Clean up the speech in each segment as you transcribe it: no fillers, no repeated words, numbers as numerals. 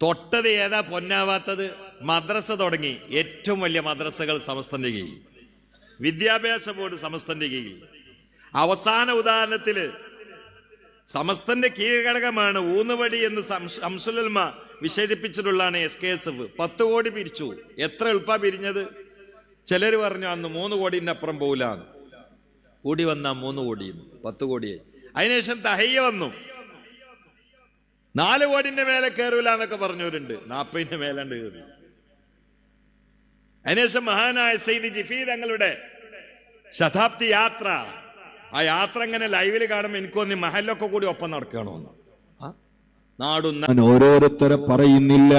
തൊട്ടത് ഏതാ പൊന്നാവാത്തത്? മദ്രസ തുടങ്ങി. ഏറ്റവും വലിയ മദ്രസകൾ സമസ്തന്റെ കീഴിൽ, വിദ്യാഭ്യാസ ബോർഡ് സമസ്തന്റെ കീഴിൽ. അവസാന ഉദാഹരണത്തില് സമസ്തന്റെ കീഴ്ഘടകമാണ് ഊന്നുവടി എന്ന് ശംസുലുൽമ വിശേഷിപ്പിച്ചിട്ടുള്ളതാണ് SKSF. 10 കോടി പിരിച്ചു. എത്ര എളുപ്പ പിരിഞ്ഞത്? ചിലർ പറഞ്ഞു അന്ന് 3 കോടിന്റെ അപ്പുറം പോകില്ല, കൂടി വന്ന 3 കോടി 10 കോടിയായി. അതിനുശേഷം തഹയ്യ വന്നു, 4 കോടിന്റെ മേലെ കയറൂല എന്നൊക്കെ പറഞ്ഞവരുണ്ട്. 40ന്റെ മേലാണ്ട് കയറി. അതിനുശേഷം മഹാനായ സയ്യിദ് ജിഫി തങ്ങളുടെ ശതാബ്ദി യാത്ര, ആ യാത്ര ഇങ്ങനെ ലൈവിൽ കാണുമ്പോൾ എനിക്ക് തോന്നി മഹല്ലൊക്കെ കൂടി ഒപ്പം നടക്കണോ എന്ന്. ഓരോരുത്തരെ പറയുന്നില്ല.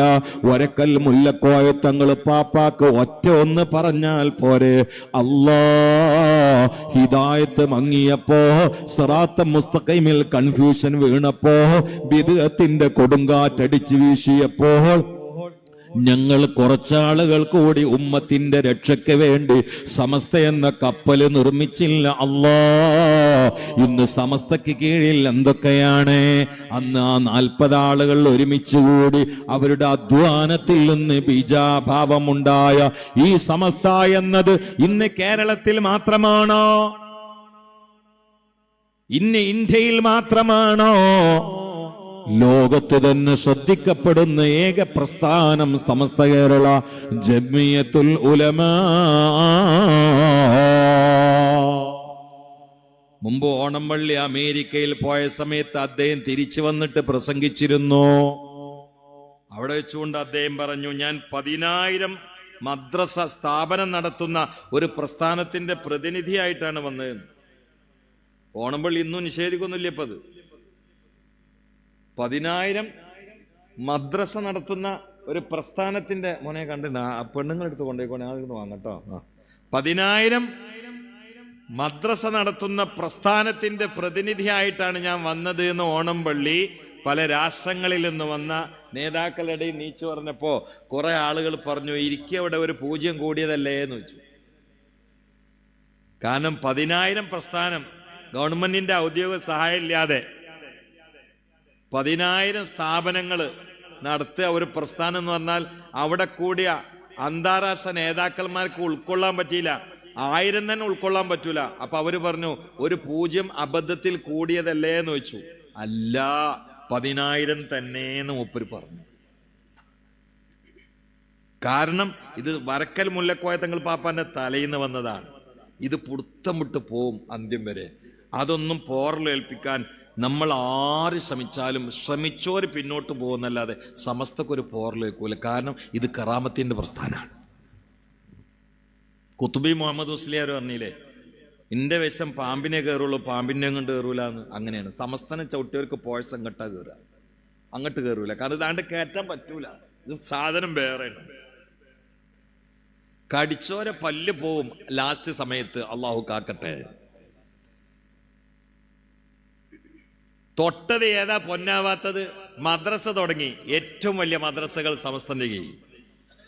ഒരക്കൽ മുല്ലക്കോയ തങ്ങൾ പാപ്പാക്ക് ഒറ്റ ഒന്ന് പറഞ്ഞാൽ പോരെ. അല്ലാ ഹിദായത്ത് മങ്ങിയപ്പോ, സിറാത്ത് മുസ്തഖീമിൽ കൺഫ്യൂഷൻ വീണപ്പോ, ബിദ്അത്തിന്റെ കൊടുങ്കാറ്റടിച്ചു വീശിയപ്പോൾ ഞങ്ങൾ കുറച്ചാളുകൾ കൂടി ഉമ്മത്തിന്റെ രക്ഷയ്ക്ക് വേണ്ടി സമസ്ത എന്ന കപ്പൽ നിർമ്മിച്ചില്ല. അല്ലാ ഇന്ന് സമസ്തയ്ക്ക് കീഴിൽ എന്തൊക്കെയാണ്? അന്ന് ആ 40 ആളുകൾ ഒരുമിച്ചുകൂടി അവരുടെ അധ്വാനത്തിൽ നിന്ന് ബീജാഭാവമുണ്ടായ ഈ സമസ്ത എന്നത് ഇന്ന് കേരളത്തിൽ മാത്രമാണോ? ഇന്ന് ഇന്ത്യയിൽ മാത്രമാണോ? ലോകത്ത് തന്നെ ശ്രദ്ധിക്കപ്പെടുന്ന ഏക പ്രസ്ഥാനം സമസ്ത കേരള ജമിയത്തുൽ ഉലമാ. മുമ്പ് ഓണംപള്ളി അമേരിക്കയിൽ പോയ സമയത്ത് അദ്ദേഹം തിരിച്ചു വന്നിട്ട് പ്രസംഗിച്ചിരുന്നു. അവിടെ വെച്ചുകൊണ്ട് അദ്ദേഹം പറഞ്ഞു, ഞാൻ 10,000 മദ്രസ സ്ഥാപനം നടത്തുന്ന ഒരു പ്രസ്ഥാനത്തിന്റെ പ്രതിനിധിയായിട്ടാണ് വന്നത്. ഓണംപള്ളി ഇന്നും നിഷേധിക്കൊന്നുമില്ല. ഇപ്പത് 10,000 മദ്രസ നടത്തുന്ന ഒരു പ്രസ്ഥാനത്തിന്റെ മോനെ കണ്ടിട്ട് പെണ്ണുങ്ങളെടുത്ത് കൊണ്ടേക്കോണെ, അതൊന്ന് വാങ്ങട്ടോ. 10,000 മദ്രസ നടത്തുന്ന പ്രസ്ഥാനത്തിന്റെ പ്രതിനിധിയായിട്ടാണ് ഞാൻ വന്നത് എന്ന് ഓണംപള്ളി പല രാഷ്ട്രങ്ങളിൽ നിന്ന് വന്ന നേതാക്കളുടെ നീച്ചു പറഞ്ഞപ്പോ കുറെ ആളുകൾ പറഞ്ഞു, ഇരിക്കവിടെ ഒരു 0 കൂടിയതല്ലേ എന്ന് വെച്ചു. കാരണം 10,000 പ്രസ്ഥാനം ഗവൺമെന്റിന്റെ ഔദ്യോഗിക സഹായം ഇല്ലാതെ 10,000 സ്ഥാപനങ്ങൾ നടത്തുക ഒരു പ്രസ്ഥാനം എന്ന് പറഞ്ഞാൽ അവിടെ കൂടിയ അന്താരാഷ്ട്ര നേതാക്കന്മാർക്ക് ഉൾക്കൊള്ളാൻ പറ്റിയില്ല. 1000 തന്നെ ഉൾക്കൊള്ളാൻ പറ്റൂല. അപ്പൊ അവര് പറഞ്ഞു, ഒരു 0 അബദ്ധത്തിൽ കൂടിയതല്ലേ എന്ന് വെച്ചു. അല്ല, 10,000 തന്നെയെന്ന് മൂപ്പര് പറഞ്ഞു. കാരണം ഇത് വരക്കൽ മുല്ലക്കോയ തങ്ങൾ പാപ്പാന്റെ തലയിന്ന് വന്നതാണ്. ഇത് പുടുത്തം വിട്ട് പോവും അന്ത്യം വരെ. അതൊന്നും പോറലേൽപ്പിക്കാൻ നമ്മൾ ആര് ശ്രമിച്ചാലും ശ്രമിച്ചോര് പിന്നോട്ട് പോകുന്നല്ലാതെ സമസ്തക്കൊരു പോറലേക്കൂല. കാരണം ഇത് കറാമത്തിന്റെ പ്രസ്ഥാനമാണ്. കുത്തുബി മുഹമ്മദ് മുസ്ലിയാർ പറഞ്ഞില്ലേ, എന്റെ വിഷം പാമ്പിനെ കയറുള്ളൂ, പാമ്പിനെ കൊണ്ട് കയറൂല എന്ന്. അങ്ങനെയാണ് സമസ്തനെ ചവിട്ടിയവർക്ക് പോയസം അങ്ങട്ടാ കയറുക, അങ്ങോട്ട് കയറൂല. കാരണം ഇതാണ്ട് കയറ്റാൻ പറ്റൂല. ഇത് സാധനം വേറെയാണ്. കടിച്ചോരെ പല്ല് പോവും ലാസ്റ്റ് സമയത്ത്. അള്ളാഹു കാക്കട്ടെ. തൊട്ടത് ഏതാ പൊന്നാവാത്തത്? മദ്രസ തുടങ്ങി. ഏറ്റവും വലിയ മദ്രസകൾ സമസ്തന്റെ കീഴിൽ,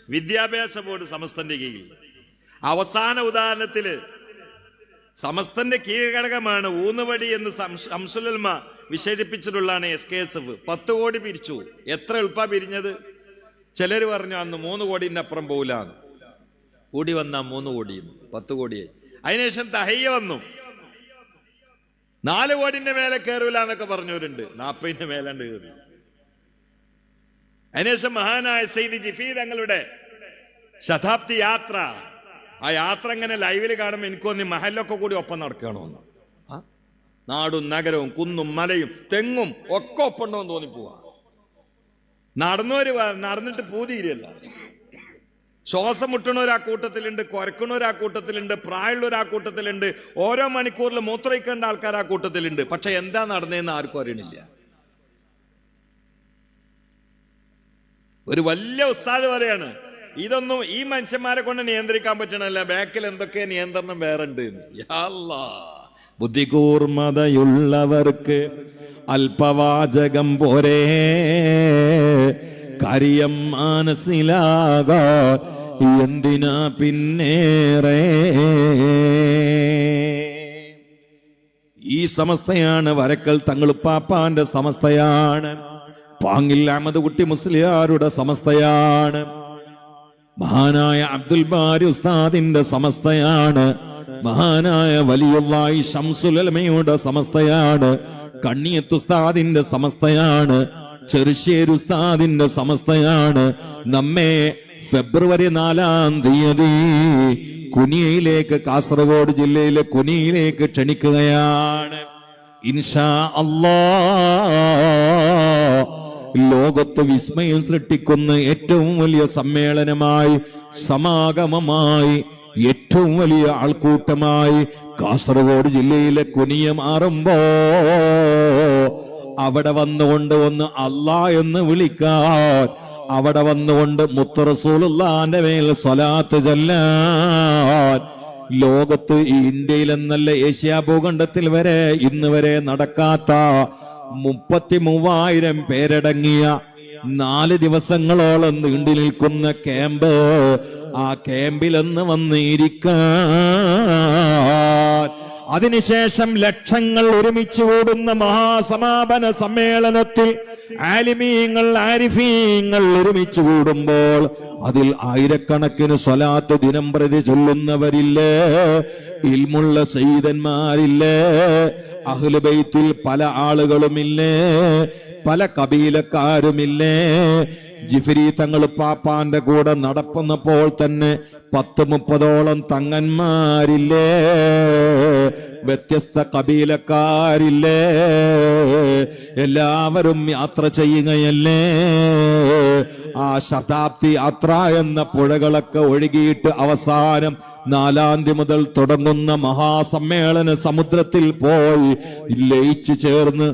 വിദ്യാഭ്യാസ ബോർഡ് സമസ്തന്റെ കീഴിൽ. അവസാന ഉദാഹരണത്തില് സമസ്തന്റെ കീഴ്ഘടകമാണ് ഊന്നുവടി എന്ന് ശംസുലുൽമ വിശേഷിപ്പിച്ചിട്ടുള്ളതാണ് SKSF. 10 കോടി പിരിച്ചു. എത്ര എളുപ്പ പിരിഞ്ഞത്? ചിലർ പറഞ്ഞു അന്ന് 3 കോടിന്റെ അപ്പുറം പോകില്ല, കൂടി വന്ന 3 കോടി 10 കോടിയായി. അതിനുശേഷം തഹയ്യ വന്നു, 4 കോടിന്റെ മേലെ കയറൂല എന്നൊക്കെ പറഞ്ഞവരുണ്ട്. 40ന്റെ മേലാണ്ട് കയറി. അതിനുശേഷം മഹാനായ സയ്യിദ് ജിഫി തങ്ങളുടെ ശതാബ്ദി യാത്ര, ആ യാത്ര ഇങ്ങനെ ലൈവിൽ കാണുമ്പോൾ എനിക്ക് തോന്നി മഹല്ലൊക്കെ കൂടി ഒപ്പം നടക്കണോ എന്ന്. നാടും നഗരവും കുന്നും മലയും തെങ്ങും ഒക്കെ ഒപ്പുണ്ടോ എന്ന് തോന്നിപ്പോവാ. നടന്നിട്ട് പൂതിയില്ല. ശ്വാസം മുട്ടണവരാ കൂട്ടത്തിലുണ്ട്, കുരക്കണവരാ കൂട്ടത്തിലുണ്ട്, പ്രായമുള്ളവരാ കൂട്ടത്തിലുണ്ട്, ഓരോ മണിക്കൂറിൽ മൂത്രയിക്കേണ്ട ആൾക്കാർ ആ കൂട്ടത്തിലുണ്ട്. പക്ഷെ എന്താ നടന്നതെന്ന് ആർക്കും അറിയണില്ല. ഒരു വലിയ ഉസ്താദ് പറയാണ്, ഇതൊന്നും ഈ മനുഷ്യന്മാരെ കൊണ്ട് നിയന്ത്രിക്കാൻ പറ്റണല്ല, ബാക്കിൽ എന്തൊക്കെ നിയന്ത്രണം വേറെ ഉണ്ട്. ബുദ്ധികൂർമ്മതയുള്ളവർക്ക് അല്പവാചകം പോരേ, കാര്യം മനസ്സിലാകാ എന്തിനാ പിന്നേറെ. ഈ സമസ്തയാണ് വരക്കൽ തങ്ങളുപ്പാപ്പാന്റെ സമസ്തയാണ്. പാങ്ങിൽ അഹമ്മദ് കുട്ടി മുസ്ലിയാരുടെ സമസ്തയാണ്, മഹാനായ അബ്ദുൽ ബാരി ഉസ്താദിന്റെ സമസ്തയാണ്, മഹാനായ വലിയുള്ളാഹി ശംസുൽ ഉലമയുടെ സമസ്തയാണ്, കണ്ണിയത്ത് ഉസ്താദിന്റെ സമസ്തയാണ്, ചെറുശ്ശേരി ഉസ്താദിന്റെ സമസ്തയാണ്. നമ്മെ ഫെബ്രുവരി 4-ാം തീയതി കുനിയയിലേക്ക്, കാസർഗോഡ് ജില്ലയിലെ കുനിയയിലേക്ക് ക്ഷണിക്കുകയാണ്. ഇൻഷാ അല്ലാഹ് ലോകത്ത് വിസ്മയം സൃഷ്ടിക്കുന്ന ഏറ്റവും വലിയ സമ്മേളനമായി, സമാഗമമായി, ഏറ്റവും വലിയ ആൾക്കൂട്ടമായി കാസർഗോഡ് ജില്ലയിലെ കുനിയ മാറുമ്പോ അവിടെ വന്നുകൊണ്ട് ഒന്ന് അല്ലാ എന്ന് വിളിക്കാൻ, അവിടെ വന്നുകൊണ്ട് മുത്ത് റസൂലുള്ളാന്റെ മേൽ സ്വലാത്ത് ചൊല്ലാൻ ലോകത്ത് ഈ ഇന്ത്യയിൽ എന്നല്ല ഏഷ്യാ ഭൂഖണ്ഡത്തിൽ വരെ ഇന്ന് വരെ നടക്കാത്ത 33,000 പേരടങ്ങിയ 4 ദിവസങ്ങളോളം നീണ്ടു നിൽക്കുന്ന ക്യാമ്പ്, ആ ക്യാമ്പിലൊന്ന് വന്നിരിക്കാൻ, അതിനുശേഷം ലക്ഷങ്ങൾ ഒരുമിച്ച് കൂടുന്ന മഹാസമാപന സമ്മേളനത്തിൽ ആലിമീങ്ങൾ, ആരിഫീങ്ങൾ ഒരുമിച്ച് കൂടുമ്പോൾ അതിൽ ആയിരക്കണക്കിന് സ്വലാത്ത് ദിനം പ്രതി ചൊല്ലുന്നവരില്ലേ, ഇൽമുള്ള സയ്യിദന്മാരില്ലേ, അഹ്ലു ബൈത്തിൽ പല ആളുകളുമില്ലേ, പല കബീലക്കാരുമില്ലേ. ജിഫ്രി തങ്ങൾ പാപ്പാന്റെ കൂടെ നടപ്പുന്നപ്പോൾ തന്നെ 10-30ഓളം തങ്ങന്മാരില്ലേ, വ്യത്യസ്ത കബീലക്കാരില്ലേ, എല്ലാവരും യാത്ര ചെയ്യുകയല്ലേ. ആ ശതാബ്ദി യാത്ര എന്ന പുഴകളൊക്കെ ഒഴുകിയിട്ട് അവസാനം 4-ാം തീയതി മുതൽ തുടങ്ങുന്ന മഹാസമ്മേളന സമുദ്രത്തിൽ പോയി ലയിച്ചു ചേർന്ന്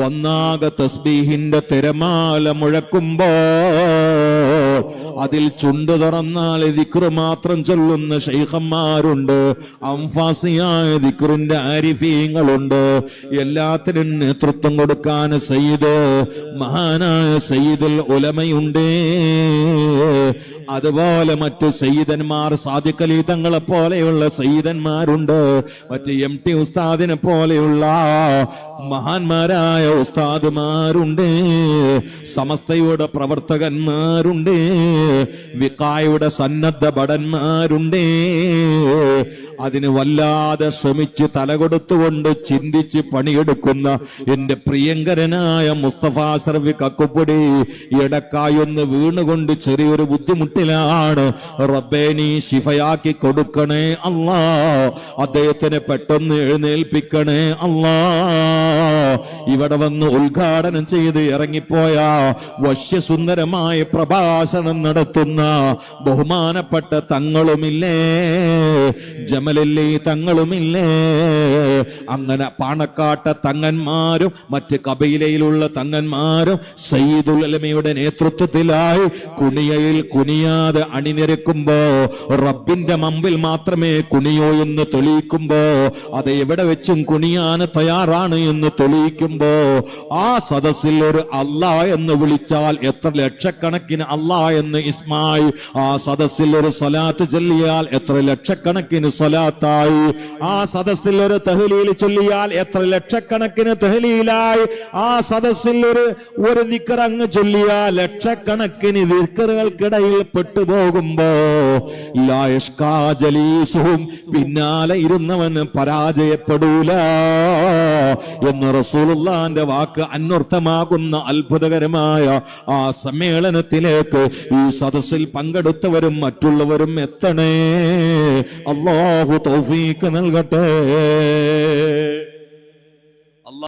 ഒന്നാകെ തസ്ബീഹിന്റെ തിരമാല മുഴക്കുമ്പോ അതിൽ ചുണ്ടു തുറന്നാൽ ദിക്റ് മാത്രം ചൊല്ലുന്ന ശൈഖന്മാരുണ്ട്, അംഫാസിയായ ദിക്റിന്റെ ആരിഫീങ്ങളുണ്ട്. എല്ലാത്തിനും നേതൃത്വം കൊടുക്കാൻ സയ്യിദ്, മഹാനായ സയ്യിദുൽ ഉലമയുണ്ട്. അതുപോലെ മറ്റു സയ്യിദന്മാർ, സാദിഖ് അലി തങ്ങളെ പോലെയുള്ള സയ്യിദന്മാരുണ്ട്, മറ്റ് MT ഉസ്താദിനെ പോലെയുള്ള മഹാന്മാരായ ഉസ്താദുമാരുണ്ട്, സമസ്തയുടെ പ്രവർത്തകന്മാരുണ്ട്, വിഖായുടെ സന്നദ്ധ ഭടന്മാരുണ്ട്. അതിന് വല്ലാതെ ശ്രമിച്ച് തലകൊടുത്തുകൊണ്ട് ചിന്തിച്ച് പണിയെടുക്കുന്ന എന്റെ പ്രിയങ്കരനായ മുസ്തഫ അഷ്റഫി കക്കുപ്പൊടി ഇടക്കായൊന്ന് വീണുകൊണ്ട് ചെറിയൊരു ബുദ്ധിമുട്ടിലാണ്. റബ്ബേ നീ ശിഫയാക്കി കൊടുക്കണേ അല്ലാ, അദ്ദേഹത്തിനെ പെട്ടെന്ന് എഴുന്നേൽപ്പിക്കണേ അല്ലാ. ഇവിടെ വന്ന് ഉദ്ഘാടനം ചെയ്ത് ഇറങ്ങിപ്പോയ വശ്യസുന്ദരമായ പ്രഭാഷണം നടത്തുന്ന ബഹുമാനപ്പെട്ട തങ്ങളുമില്ലേ, ജമലല്ലി തങ്ങളുമില്ലേ, അങ്ങനെ പാണക്കാട്ട തങ്ങന്മാരും മറ്റ് കബീലയിലുള്ള തങ്ങന്മാരും സയ്യിദുൽ ഉലമയുടെ നേതൃത്വത്തിലായി കുനിയയിൽ കുനിയാതെ അണിനിരക്കുമ്പോ, റബ്ബിന്റെ മുമ്പിൽ മാത്രമേ കുനിയൂ എന്ന് തെളിയിക്കുമ്പോ, അത് എവിടെ വെച്ചും കുനിയാൻ തയ്യാറാണ് എന്ന് തെളിയിക്കുമ്പോ, ആ സദസ്സിൽ ഒരു അല്ലാ എന്ന് വിളിച്ചാൽ എത്ര ലക്ഷക്കണക്കിന് അല്ലാ എന്ന് ഇസ്മായി, ആ സദസ്സിൽ ഒരു സ്വലാത്ത് ചൊല്ലിയാൽ എത്ര ലക്ഷക്കണക്കിന് സ്വലാത്തായി, ആ സദസ്സിൽ ഒരു തഹ്ലീൽ ചൊല്ലിയാൽ എത്ര ലക്ഷക്കണക്കിന് തഹ്ലീലായി, ആ സദസ്സിൽ ഒരു ദിക്ർ അങ്ങ് ചൊല്ലിയാൽ ലക്ഷക്കണക്കിന് ദിക്റുകൾക്കിടയിൽ പെട്ടുപോകുമ്പോ ലാ യഷ്കാ ജലീസുഹും, പിന്നാലെ ഇരുന്നവന് പരാജയപ്പെടൂല എന്ന് റസൂലുള്ളാന്റെ വാക്ക് അന്വർത്ഥമാകുന്ന അത്ഭുതകരമായ ആ സമ്മേളനത്തിലേക്ക് ഈ സദസ്സിൽ പങ്കെടുത്തവരും മറ്റുള്ളവരും എത്തണേ. അല്ലാഹു തൗഫീഖ് നൽകട്ടെ.